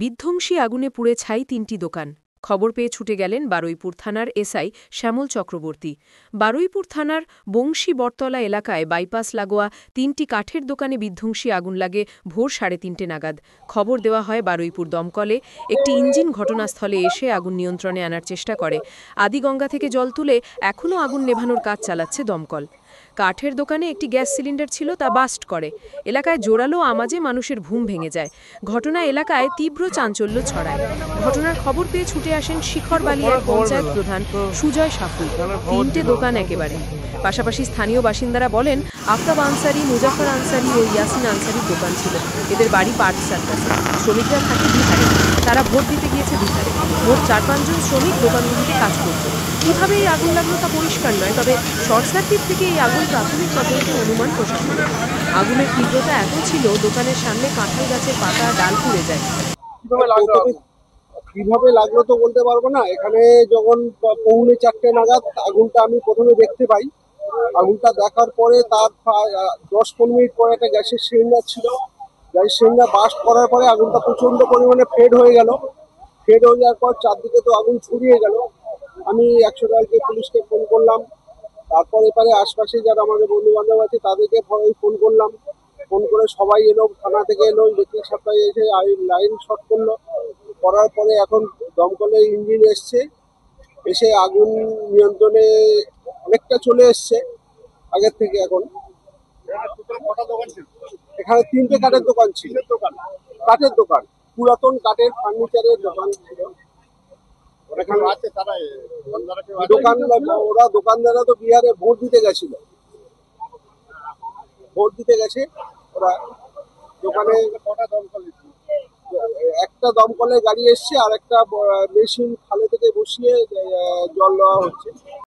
বিধ্বংসী আগুনে পুড়ে ছাই ৩টি দোকান। খবর পেয়ে ছুটে গেলেন বারুইপুর থানার এসআই শ্যামল চক্রবর্তী। বারুইপুর থানার বংশী বটতলা এলাকায় বাইপাস লাগোয়া ৩টি কাঠের দোকানে বিধ্বংসী আগুন লাগে ভোর ৩:৩০ নাগাদ। খবর দেওয়া হয় বারুইপুর দমকলে। একটি ইঞ্জিন ঘটনাস্থলে এসে আগুন নিয়ন্ত্রণে আনার চেষ্টা করে। আদিগঙ্গা থেকে জল তুলে এখনও আগুন নেভানোর কাজ চালাচ্ছে দমকল। কাঠের দোকানে একটি গ্যাস সিলিন্ডার ছিল, তা বাস্ট করে। এলাকায় জোরালো আওয়াজে মানুষের ঘুম ভেঙে যায়। ঘটনা এলাকায় তীব্র চাঞ্চল্য ছড়ায়। ঘটনার খবর পেয়ে ছুটে আসেন শিখরবালিয়ার পঞ্চায়েত প্রধান সুজয় সাফুই। 3টে দোকান একেবারে। পাশাপাশি স্থানীয় বাসিন্দারা বলেন, আফতাব আনসারি, মুজাফর আনসারি ও ইয়াসিন আনসারির দোকান ছিল। এদের বাড়ি পার্ক সার্কাসে। শ্রমিকরা থাকে বিহারে। তারা ভোট দিতে গিয়েছে বিহারে। মোট 4-5 জন শ্রমিক দোকানগুলিতে কাজ করত। কিভাবে এই আগুন লাগলো তা পরিষ্কার নয়, তবে শর্ট সার্কিট থেকে এই আগুন প্রাথমিক তদন্তে অনুমান প্রশাসনের। আগুনের তীব্রতা এত ছিল, দোকানের সামনে কাঁঠাল গাছের পাতা ডাল পুড়ে যায়। কিভাবে লাগলো তো বলতে পারবো না। এখানে যখন 4:45 নাগাদ আগুনটা আমি প্রথমে দেখতে পাই। আগুনটা দেখার পরে তার 10-15 মিনিট পরে একটা গ্যাসের সিলিন্ডার ছিল। গ্যাসের সিলিন্ডার বাস্ট করার পরে আগুনটা প্রচন্ড পরিমাণে ফেড হয়ে গেল। ফেড হয়ে যাওয়ার পর চারদিকে তো আগুন ছড়িয়ে গেল। আমি 112 পুলিশকে ফোন করলাম। তারপর এপারে আশপাশে যারা আমাদের বন্ধু বান্ধব আছে তাদেরকে ফোন করলাম। ফোন করে সবাই এলো, থানা থেকে এলো, ইলেকট্রিক সাপ্লাই এসে লাইন শর্ট করলো। করার পরে এখন দমকলের ইঞ্জিন এসে আগুন নিয়ন্ত্রণে অনেকটা চলে এসছে আগের থেকে। এখন এখানে 3টে কাঠের দোকান ছিল। কাঠের দোকান, পুরাতন কাঠের ফার্নিচারের দোকান ছিল। ওরা দোকানদাররা তো বিহারে ভোট দিতে গেছিল। ভোট দিতে গেছে ওরা। দোকানে একটা দমকলের গাড়ি এসছে আর একটা মেশিন খালে থেকে বসিয়ে জল দেওয়া হচ্ছে।